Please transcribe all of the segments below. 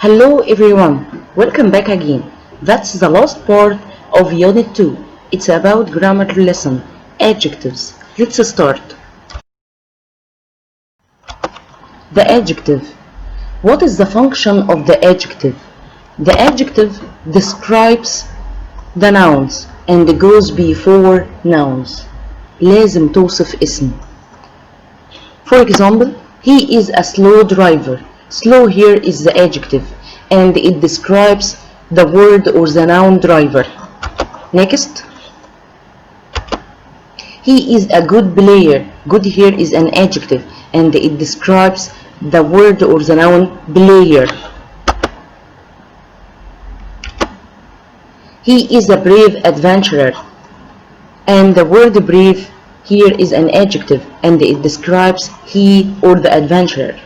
Hello everyone, welcome back again. That's the last part of Unit 2. It's about grammar lesson, adjectives. Let's start. The adjective. What is the function of the adjective? The adjective describes the nouns and goes before nouns. لازم توصف اسم. For example, he is a slow driver. Slow here is the adjective and it describes the word or the noun driver. Next. He is a good player. Good here is an adjective and it describes the word or the noun player. He is a brave adventurer and the word brave here is an adjective and it describes he or the adventurer.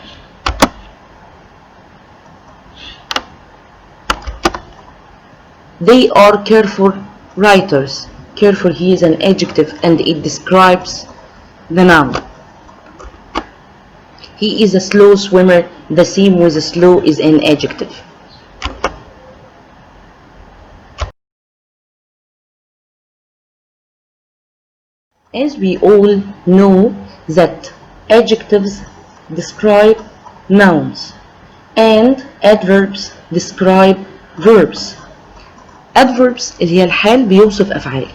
They are careful writers. Careful here is an adjective and it describes the noun. He is a slow swimmer. The same with slow is an adjective. As we all know that adjectives describe nouns and adverbs describe verbs. Adverbs اللي هي الحال بيوصف أفعال.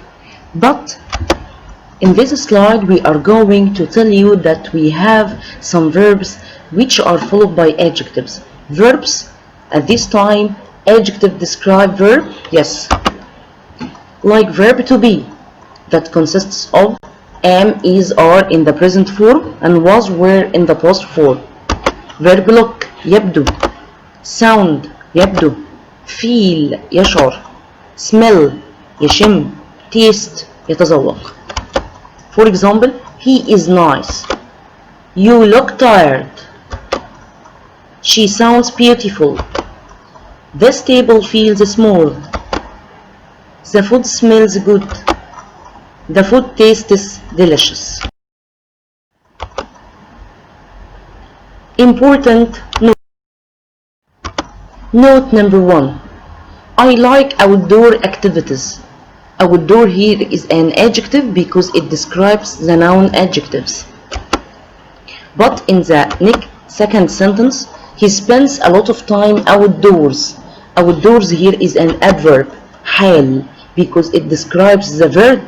But in this slide we are going to tell you that we have some verbs which are followed by adjectives. Verbs at this time, adjective describe verb, yes. Like verb to be that consists of am, is, are in the present form and was, were in the past form. Verb look يبدو. Sound يبدو. Feel يشعر. Smell يشم. Taste يتذوق. For example, he is nice. You look tired. She sounds beautiful. This table feels small. The food smells good. The food tastes delicious. Important note. Note number 1. I like outdoor activities. Outdoor here is an adjective because it describes the noun adjectives. But in the second sentence, he spends a lot of time outdoors. Outdoors here is an adverb, حال, because it describes the verb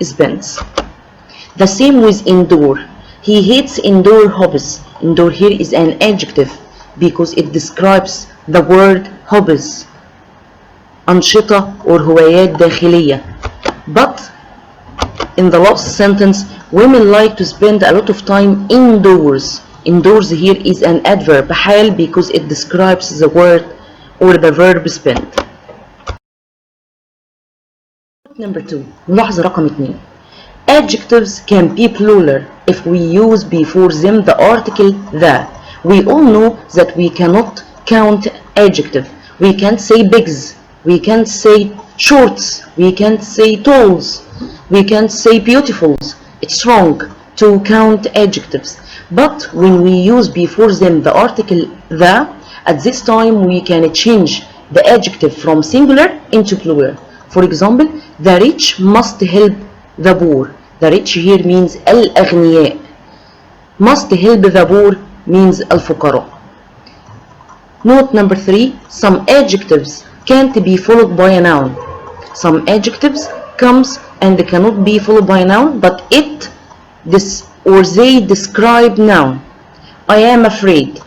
spends. The same with indoor. He hates indoor hobbies. Indoor here is an adjective because it describes the word hobbies. أنشطة or هوايات داخلية. But in the last sentence, women like to spend a lot of time indoors. Indoors here is an adverb حال because it describes the word or the verb spend. Number 2. ملاحظة رقم 2. Adjectives can be plural if we use before them the article the. We all know that we cannot count adjective. We can't say bigs. We can't say shorts. We can't say talls. We can't say beautifuls. It's wrong to count adjectives. But when we use before them the article the, at this time we can change the adjective from singular into plural. For example, the rich must help the poor. The rich here means الأغنياء. Must help the poor means الفقراء. Note number 3. Some adjectives can't be followed by a noun. Some adjectives comes and cannot be followed by a noun, but they describe noun. I am afraid.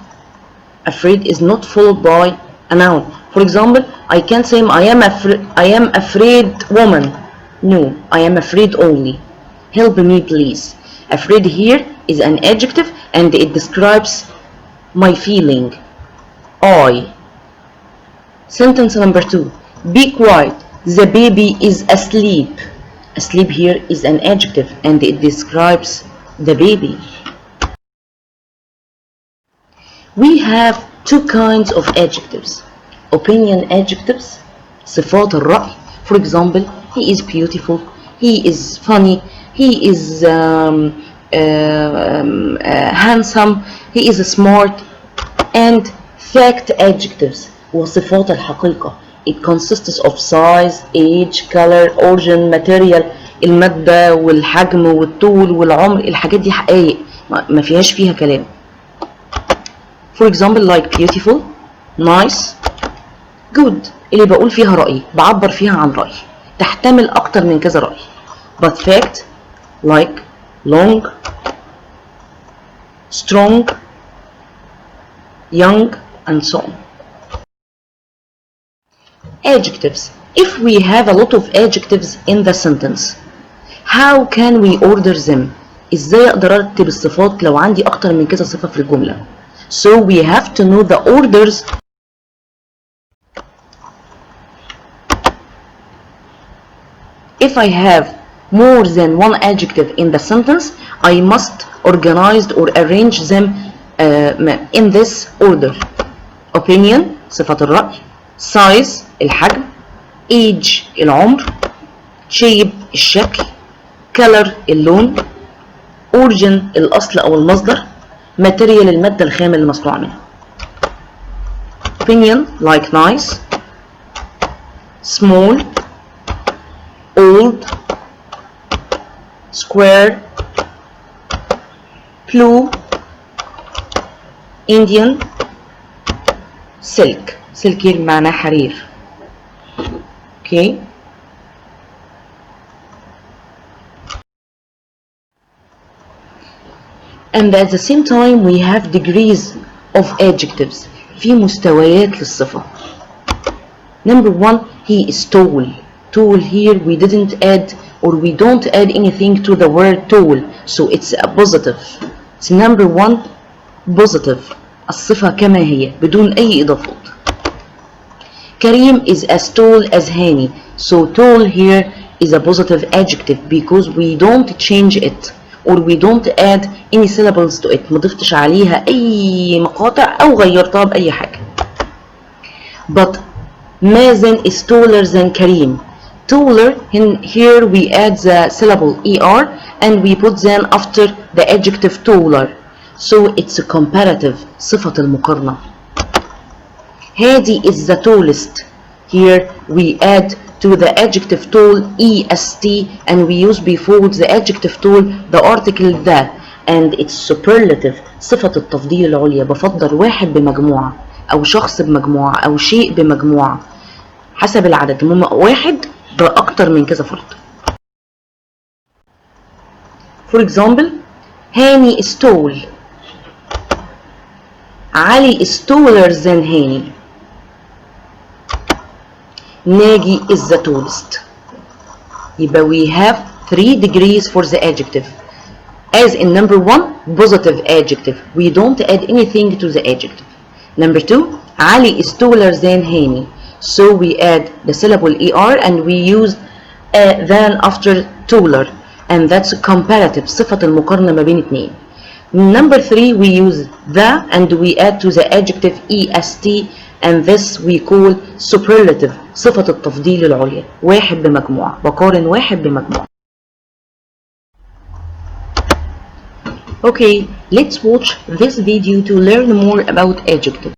Afraid is not followed by a noun. For example, I can't say I am afraid woman. No, I am afraid only. Help me please. Afraid here is an adjective and it describes my feeling. I. Sentence number 2. Be quiet. The baby is asleep. Asleep here is an adjective and it describes the baby. We have two kinds of adjectives. Opinion adjectives, صفات الرأي. For example, he is beautiful, he is funny, he is handsome, he is smart. And fact adjectives. وصفات الحقيقة. It consists of size, age, color, origin, material. المادة والحجم والطول والعمر، الحاجات دي حقائق ما فيهاش فيها كلام. For example like beautiful, nice, good. اللي بقول فيها رأيي، بعبر فيها عن رأيي، تحتمل أكتر من كذا رأي. But fact like long, strong, young, and so on. Adjectives. If we have a lot of adjectives in the sentence, how can we order them? ازاي اقدر ارتب الصفات لو عندي اكتر من كذا صفة في الجملة؟ So we have to know the orders. If I have more than one adjective in the sentence, I must organize or arrange them in this order. Opinion صفة الرأي، size الحجم، age العمر، shape الشكل، color اللون، origin الأصل أو المصدر، material المادة الخام اللي مصنوع منها. Opinion like nice, small, old, square, blue, Indian, silk. silk معناه حرير. Okay. And at the same time we have degrees of adjectives. في مستويات للصفة. Number one, he is tall. Tall here we didn't add or we don't add anything to the word tall, so it's a positive. It's number one, positive. الصفة كما هي بدون أي إضافات. Karim is as tall as Hani, so tall here is a positive adjective because we don't change it or we don't add any syllables to it. ما ضفتش عليها أي مقاطع أو غيرتها بأي حاجة. But Mazen is taller than Karim. Taller, here we add the syllable er and we put them after the adjective taller. So it's a comparative, صفة المقارنة. Hadi is the tallest. Here we add to the adjective tall est and we use before the adjective tall the article the, and it's superlative صفة التفضيل العليا. بفضل واحد بمجموعة أو شخص بمجموعة أو شيء بمجموعة حسب العدد. المهم واحد بأكتر من كذا فرد. For example, Hani is tall. Ali is taller than Hani. Nagi is the tallest. يبقى we have 3 degrees for the adjective. As in number 1, positive adjective. We don't add anything to the adjective. Number 2, Ali is taller than Hani. So we add the syllable er and we use than after taller. And that's comparative. صفة المقارنة ما بين اتنين. Number 3, we use the and we add to the adjective est and this we call superlative. صفة التفضيل العليا. واحد بمجموعة. بقارن واحد بمجموعة. Okay, let's watch this video to learn more about adjectives.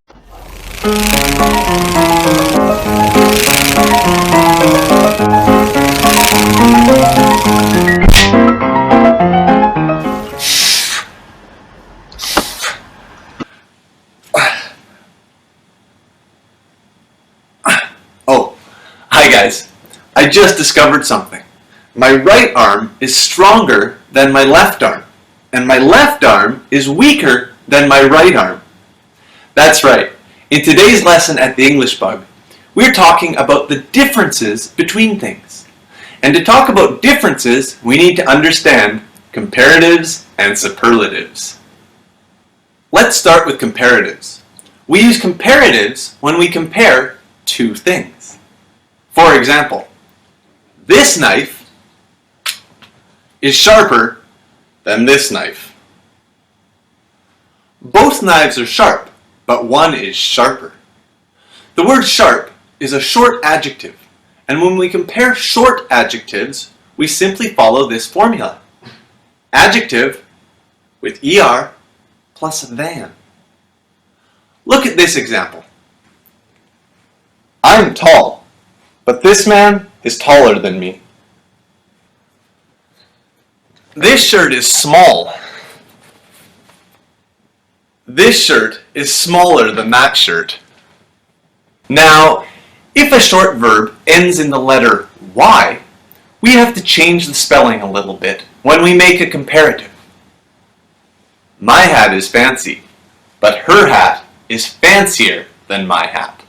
Oh, hi guys. I just discovered something. My right arm is stronger than my left arm, and my left arm is weaker than my right arm. That's right. In today's lesson at the English Bug, we're talking about the differences between things. And to talk about differences, we need to understand comparatives and superlatives. Let's start with comparatives. We use comparatives when we compare two things. For example, this knife is sharper than this knife. Both knives are sharp, but one is sharper. The word sharp is a short adjective, and when we compare short adjectives, we simply follow this formula. Adjective with er plus than. Look at this example. I'm tall, but this man is taller than me. This shirt is small. This shirt is smaller than that shirt. Now, if a short verb ends in the letter Y, we have to change the spelling a little bit when we make a comparative. My hat is fancy, but her hat is fancier than my hat.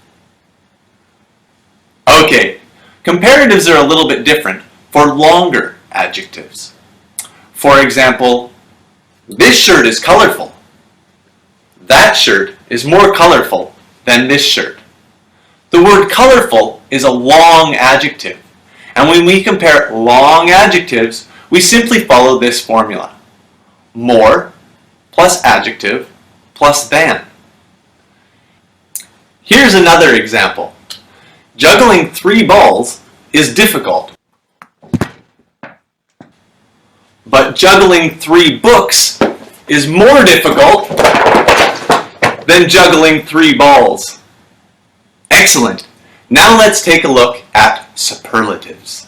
Okay, comparatives are a little bit different for longer adjectives. For example, this shirt is colorful. That shirt is more colorful than this shirt. The word colorful is a long adjective, and when we compare long adjectives, we simply follow this formula. More plus adjective plus than. Here's another example. Juggling 3 balls is difficult, but juggling 3 books is more difficult than juggling 3 balls. Excellent. Now let's take a look at superlatives.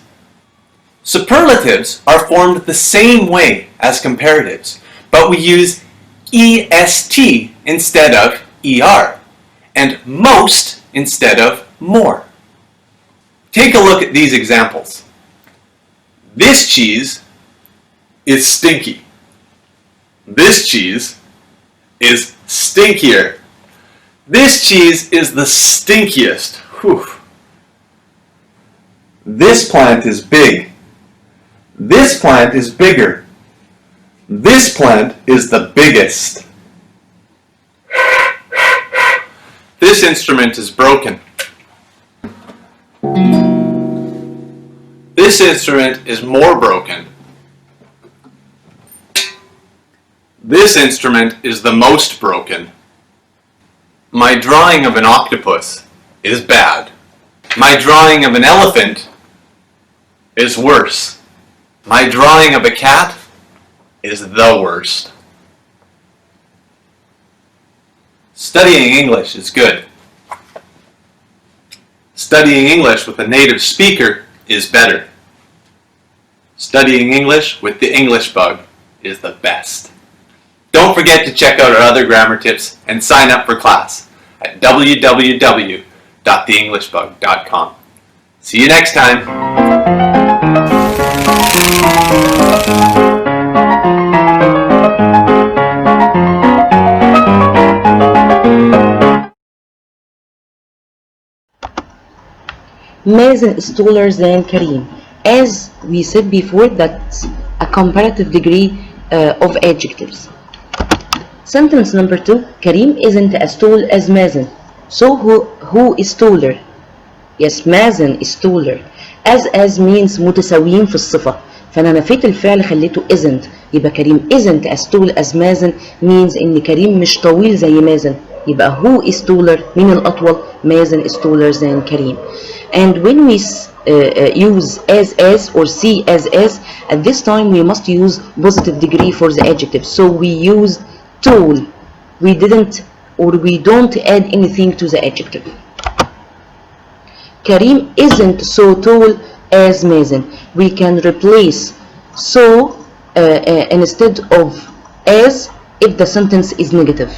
Superlatives are formed the same way as comparatives, but we use EST instead of ER, and most instead of more. Take a look at these examples. This cheese is stinky. This cheese is stinkier. This cheese is the stinkiest. Whew. This plant is big. This plant is bigger. This plant is the biggest. This instrument is broken. This instrument is more broken. This instrument is the most broken. My drawing of an octopus is bad. My drawing of an elephant is worse. My drawing of a cat is the worst. Studying English is good. Studying English with a native speaker is better. Studying English with the English bug is the best. Don't forget to check out our other grammar tips and sign up for class at www.theenglishbug.com. See you next time! Mazen is taller than Karim. As we said before, that's a comparative degree of adjectives. Sentence number 2, Karim isn't as tall as Mazen. So who is taller? Yes, Mazen is taller. As means متساويين في الصفة. فأنا نفيت الفعل خليته isn't. يبقى كريم isn't as tall as Mazen means إن كريم مش طويل زي مازن. يبقى who is taller؟ مين الأطول؟ Mazen is taller than Karim. And when we use as or see as, at this time we must use positive degree for the adjective. So we use tall. We didn't or we don't add anything to the adjective. Karim isn't so tall as Mazen. We can replace so instead of as if the sentence is negative.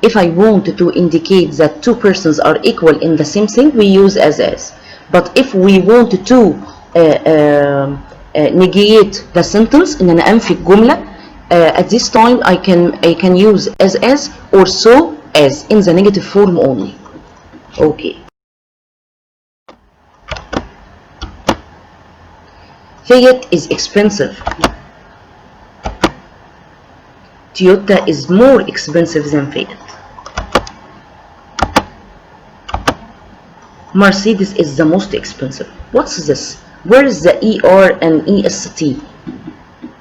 If I want to indicate that two persons are equal in the same thing, we use as. But if we want to negate the sentence, إن أنا أنفي الجملة, at this time I can use as or so as in the negative form only. Okay. Fiat is expensive. Toyota is more expensive than Fiat. Mercedes is the most expensive. What's this? Where is the ER and EST?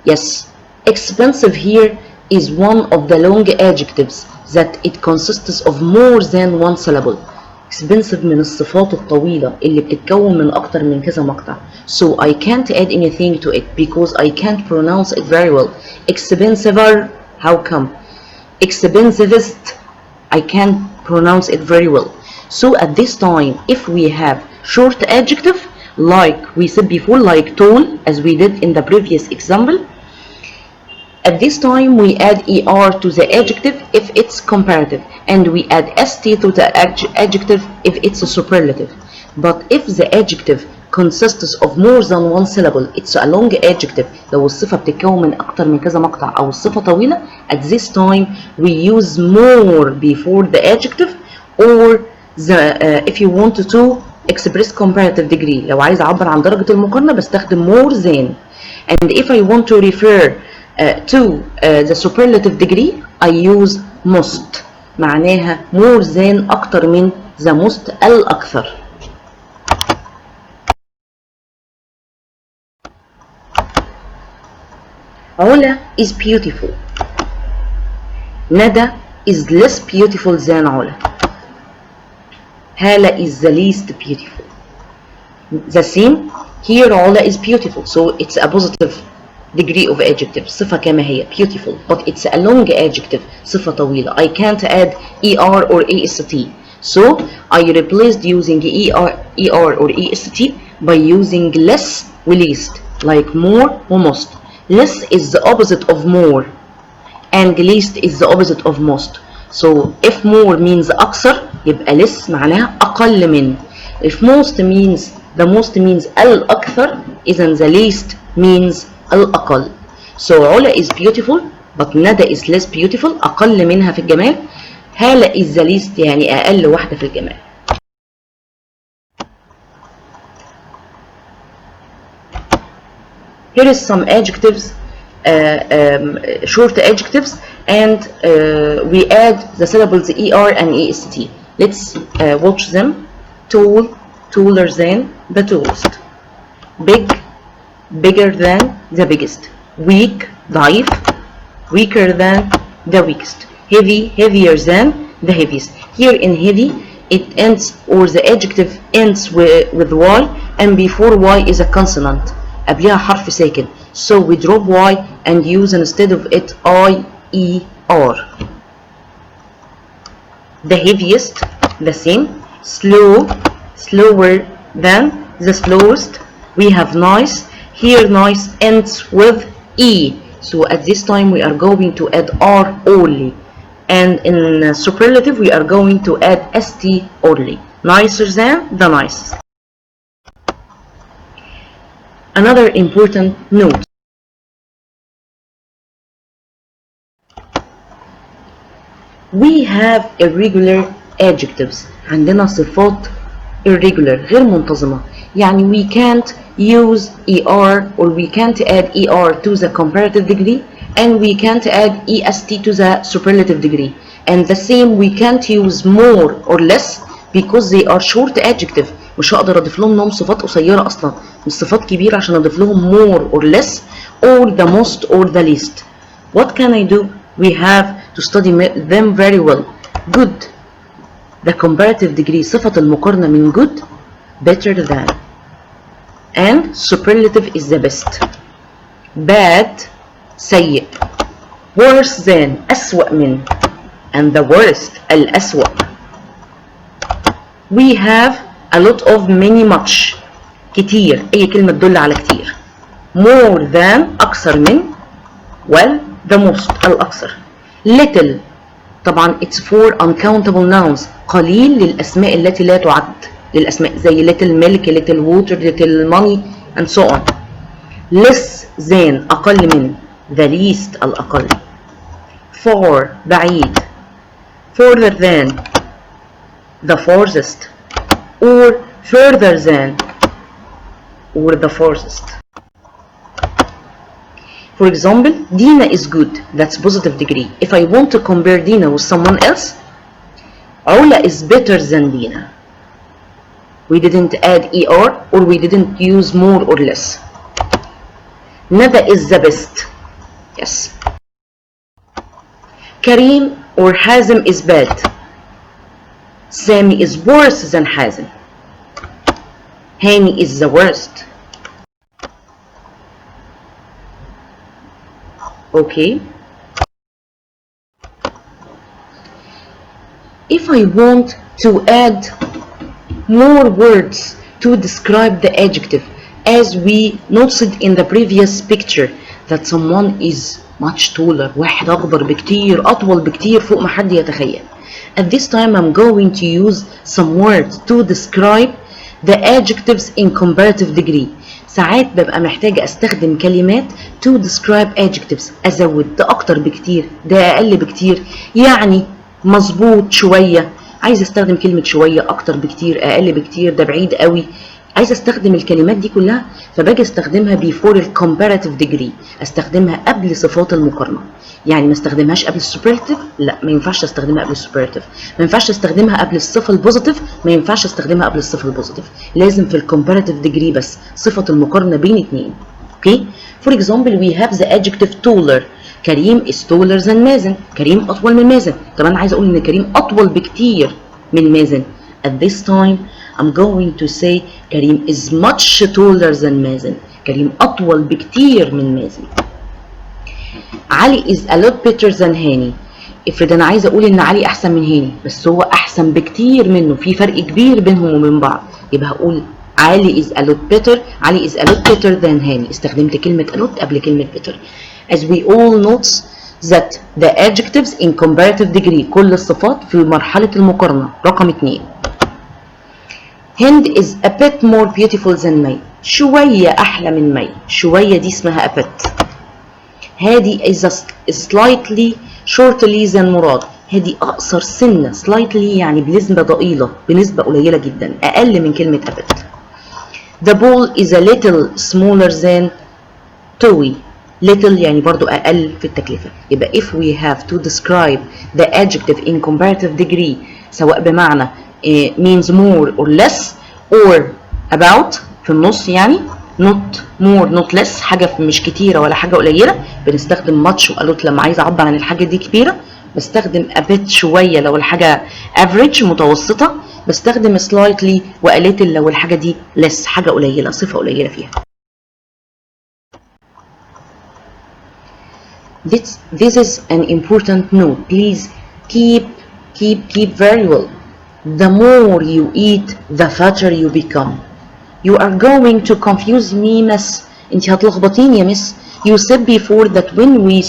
Yes, expensive here is one of the long adjectives that it consists of more than one syllable. Expensive من الصفات الطويلة اللي بتتكون من أكتر من كذا مقطع. So I can't add anything to it because I can't pronounce it very well. Expensiver, how come? Expensivest, I can't pronounce it very well. So at this time, if we have short adjective, like we said before, like tall, as we did in the previous example, at this time we add er to the adjective if it's comparative, and we add st to the adjective if it's a superlative. But if the adjective consists of more than one syllable, it's a long adjective. لو الصفة بتتكون من أكتر من كذا مقطع أو الصفة طويلة, at this time we use more before the adjective, or if you want to express comparative degree, لو عايز أعبر عن درجة المقارنة بستخدم more than. And if I want to refer to the superlative degree, I use most. معناها more than أكتر من the most الأكثر. Ola is beautiful. Nada is less beautiful than Ola. Hala is the least beautiful. The same here, Ola is beautiful, so it's a positive degree of adjective. صفة كما هي beautiful, but it's a long adjective. صفة طويلة. I can't add er or est. So I replaced using er or est by using less or least, like more or most. Less is the opposite of more, and least is the opposite of most. So if more means أكثر, يبقى less معناها أقل من. If most means الأكثر, إذن the least means الأقل. So علا is beautiful, but nada is less beautiful, أقل منها في الجمال. هالة is the least, يعني أقل واحدة في الجمال. Here is some adjectives, short adjectives, and we add the syllables er and est. Let's watch them. Tall, taller than, the tallest. Big, bigger than, the biggest. Weak, ضعيف, weaker than, the weakest. Heavy, heavier than, the heaviest. Here in heavy, it ends, or the adjective ends with y, and before y is a consonant. قبلها حرف ساكن. So we drop y and use instead of it I, E, R. The heaviest, the same. Slow, slower than, the slowest. We have nice. Here nice ends with E. So at this time we are going to add R only. And in superlative we are going to add ST only. Nicer than, the nicest. Another important note. We have irregular adjectives. عندنا صفات irregular, غير منتظمة. يعني we can't use ER, or we can't add ER to the comparative degree, and we can't add EST to the superlative degree. And the same, we can't use more or less because they are short adjective. مش هقدر اضيف لهم انهم صفات قصيره اصلا، مش صفات كبيره عشان اضيف لهم more or less or the most or the least. What can I do? We have to study them very well. Good, the comparative degree، صفة المقارنة من good, better than, and superlative is the best. Bad، سيء. Worse than، أسوأ من، and the worst، الأسوأ. We have a lot of, many, much، كتير، أي كلمة تدل على كتير. More than، أكثر من. Well، the most، الأكثر. Little، طبعا it's for uncountable nouns، قليل للأسماء التي لا تعد، للأسماء زي little milk، little water، little money and so on. Less than، أقل من. The least، الأقل. Far، بعيد. Further than، the farthest. Or further than, or the farthest. For example, Dina is good, that's positive degree. If I want to compare Dina with someone else, Ola is better than Dina. We didn't add ER, or we didn't use more or less. Nada is the best. Yes. Karim or Hazim is bad. Sami is worse than Hazim. Hani is the worst. Okay. If I want to add more words to describe the adjective, as we noted in the previous picture that someone is much taller. واحد أكبر بكتير، أطول بكتير فوق ما حد يتخيل. At this time I'm going to use some words to describe the adjectives in comparative degree. ساعات ببقى محتاجة استخدم كلمات to describe adjectives. أزود ده أكتر بكتير، ده أقل بكتير، يعني مظبوط شوية، عايز استخدم كلمة شوية، أكتر بكتير، أقل بكتير، ده بعيد قوي. عايز استخدم الكلمات دي كلها، فباجي استخدمها before الcomparative degree، استخدمها قبل صفات المقارنة. يعني ما استخدمهاش قبل السوبرلاتيف، لا ما ينفعش استخدمها قبل السوبرلاتيف. ما ينفعش استخدمها قبل الصفة البوزيتيف، ما ينفعش استخدمها قبل الصفة البوزيتيف. لازم في الكومباراتيف ديجري بس، صفة المقارنة بين اتنين. اوكي. For example we have the adjective taller. كريم is taller than مازن. كريم أطول من مازن. طب أنا عايز أقول إن كريم أطول بكتير من مازن. At this time I'm going to say كريم is much taller than مازن. كريم أطول بكتير من مازن. علي is a lot better than هاني. افرض انا عايزه اقول ان علي احسن من هاني، بس هو احسن بكتير منه، في فرق كبير بينهم وبين بعض، يبقى هقول علي is a lot better. علي is a lot better than هاني. استخدمت كلمه a lot قبل كلمه better. As we all note that the adjectives in comparative degree، كل الصفات في مرحله المقارنه. رقم 2 هند is a bit more beautiful than مي. شويه احلى من مي. شويه دي اسمها a bit. هادي is slightly shortly than مراد. هادي أقصر سنة. slightly يعني بنسبة ضئيلة، بنسبة قليلة جدا، أقل من كلمة a bit. The ball is a little smaller than toy. little يعني برضو أقل في التكلفة. يبقى if we have to describe the adjective in comparative degree، سواء بمعنى means more or less or about في النص، يعني not more not less، حاجة مش كتيرة ولا حاجة قليلة، بنستخدم much وقالت لما عايزة أعبر عن الحاجة دي كبيرة، بستخدم a bit شوية لو الحاجة average متوسطة، بستخدم slightly وقليل لو الحاجة دي less حاجة قليلة، صفة قليلة فيها. This is an important note. Please keep very well. The more you eat, the fatter you become. You are going to confuse me, miss. انت هتلخبطيني يا miss. You said before that when we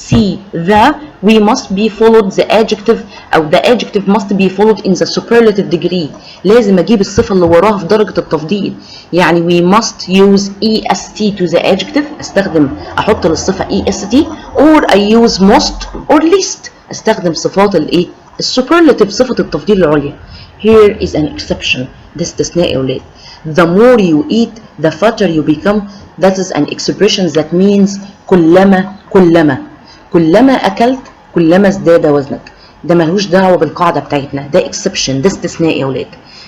see the, we must be followed the adjective، أو the adjective must be followed in the superlative degree. لازم أجيب الصفة اللي وراها في درجة التفضيل. يعني we must use est to the adjective. أستخدم أحط للصفة est or I use most or least. أستخدم صفات الإيه؟ السوبرلاتيف، صفة التفضيل العليا. Here is an exception. ده استثناء يا ولاد. The more you eat, the fatter you become. That is an expression that means كلما أكلت كلما ازداد وزنك. ده ملوش دعوة بالقاعدة بتاعتنا، ده exception، ده استثناء يا ولاد.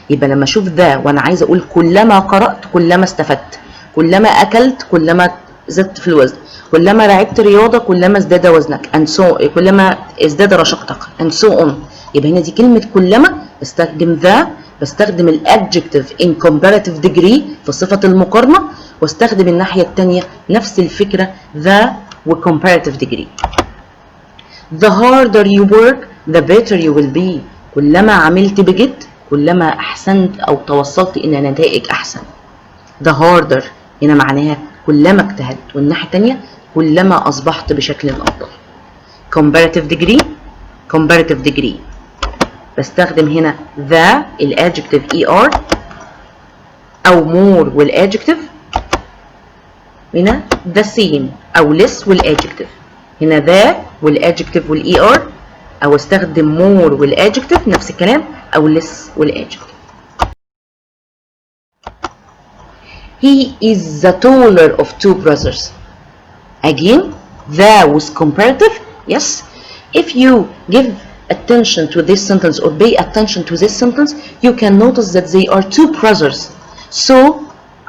يبقى لما أشوف ده وأنا عايزة أقول كلما قرأت كلما استفدت، كلما أكلت كلما زدت في الوزن، كلما لعبت رياضة كلما ازداد وزنك and so كلما ازداد رشاقتك and so on. يبقى هنا دي كلمة كلما بستخدم ذا، بستخدم الادجكتيف in comparative degree في صفة المقارنة، واستخدم الناحية التانية نفس الفكرة ذا و comparative degree. The harder you work the better you will be. كلما عملت بجد كلما أحسنت أو توصلت إلى نتائج أحسن. The harder هنا معناها كلما اجتهدت، والناحية التانية كلما أصبحت بشكل أفضل. comparative degree بستخدم هنا the الادجكتيف er أو more والادجكتيف، هنا the same أو less والادجكتيف، هنا the والادجكتيف والer، أو استخدم more والادجكتيف نفس الكلام، أو less والادجكتيف. He is the taller of two brothers. Again, the was comparative. Yes. If you give attention to this sentence or pay attention to this sentence, you can notice that they are two brothers. So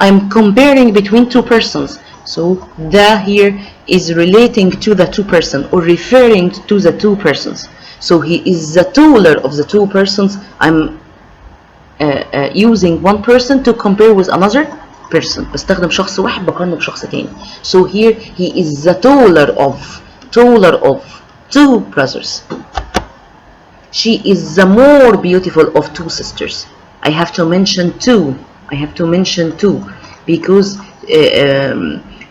I'm comparing between two persons. So the here is relating to the two persons or referring to the two persons. So he is the taller of the two persons. I'm using one person to compare with another person. بستخدم شخص واحد بقارنه بشخص تاني. So here he is the taller of two brothers. She is the more beautiful of two sisters. I have to mention two. Because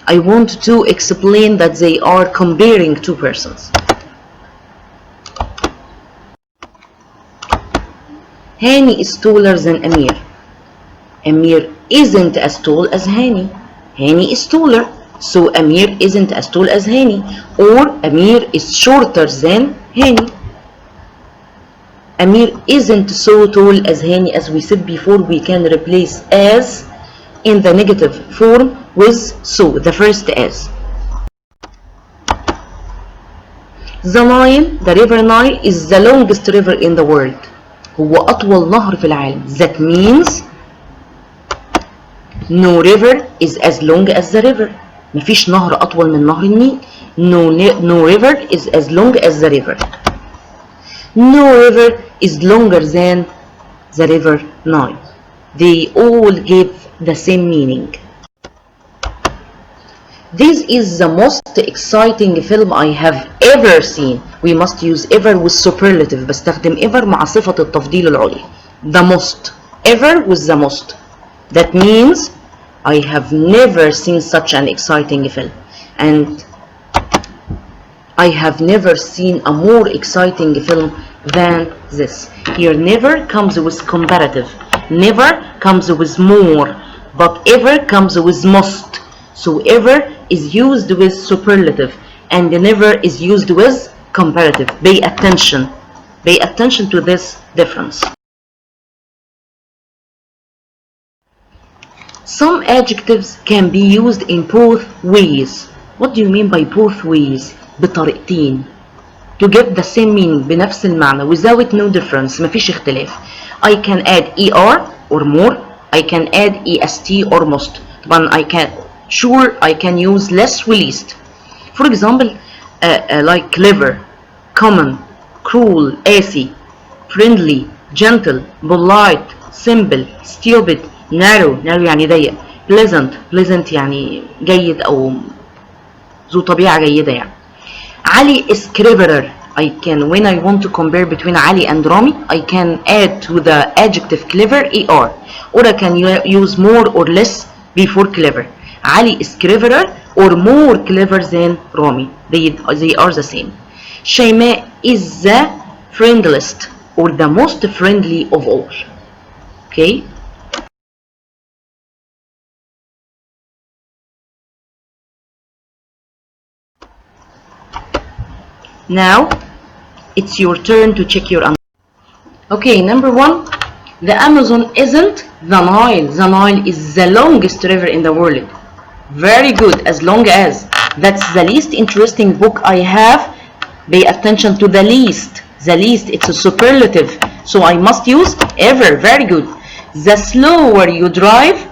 I want to explain that they are comparing two persons. Hani is taller than Amir. Amir isn't as tall as Hani. Hani is taller, so Amir isn't as tall as Hani. Or Amir is shorter than Hani. Amir isn't so tall as Hani. As we said before, we can replace as in the negative form with so, the first as. The Nile, the river Nile, is the longest river in the world. هو أطول نهر في العالم. That means no river is as long as the river. مفيش نهر أطول من نهر النيل. No river is as long as the river. No river is longer than the river Nile. They all give the same meaning. This is the most exciting film I have ever seen. We must use ever with superlative. بستخدم ever مع صفة التفضيل العليا. The most. Ever with the most. That means I have never seen such an exciting film. And I have never seen a more exciting film than this. Here never comes with comparative. Never comes with more. But ever comes with most. So ever is used with superlative and never is used with comparative. Pay attention. Pay attention to this difference. Some adjectives can be used in both ways. What do you mean by both ways? بطريقتين. To get the same meaning, بنفس المعنى, without no difference, مفيش اختلاف. I can add er or more. I can add est or most. طبعا I can use less or least. For example, like clever, common, cruel, assy, friendly, gentle, polite, simple, stupid, narrow يعني ضيق, pleasant يعني جيد أو ذو طبيعة جيدة يعني. Ali is cleverer. I can, when I want to compare between Ali and Rami, I can add to the adjective clever er, or I can use more or less before clever. Ali is cleverer or more clever than Rami. They are the same. Shayma is the friendliest or the most friendly of all. Okay? Now, it's your turn to check your answer. Okay, number one, the Amazon isn't the Nile. The Nile is the longest river in the world. Very good, as long as. That's the least interesting book I have. Pay attention to the least. The least, it's a superlative. So I must use ever. Very good. The slower you drive,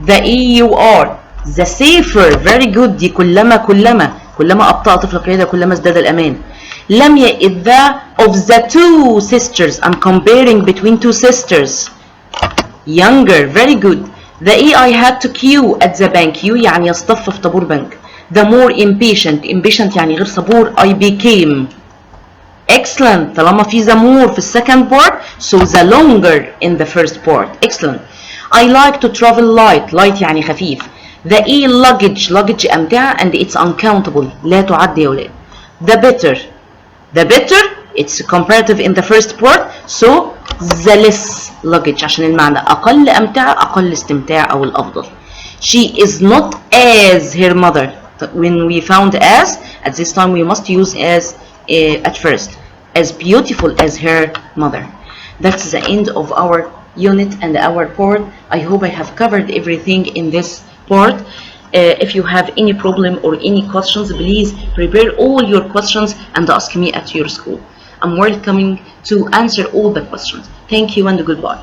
the EUR. The safer. Very good. دي كلما أبطأ طفل قيادة كلما ازداد الأمان. لم يئد the of the two sisters. I'm comparing between two sisters. Younger. Very good. The I had to queue at the bank. You يعني يصطف في طابور بنك. The more impatient يعني غير صبور. I became. Excellent. طالما في the more في second part, so the longer in the first part. Excellent. I like to travel light يعني خفيف. The luggage أمتعة and it's uncountable. لا تعد يا ولاد. The better it's comparative in the first part, so the less luggage عشان المعنى أقل أمتعة أقل استمتاع أو الأفضل. She is not as her mother. When we found as, at this time we must use as at first. As beautiful as her mother. That's the end of our unit and our part. I hope I have covered everything in this part. If you have any problem or any questions, please prepare all your questions and ask me at your school. I'm welcoming to answer all the questions. Thank you and goodbye.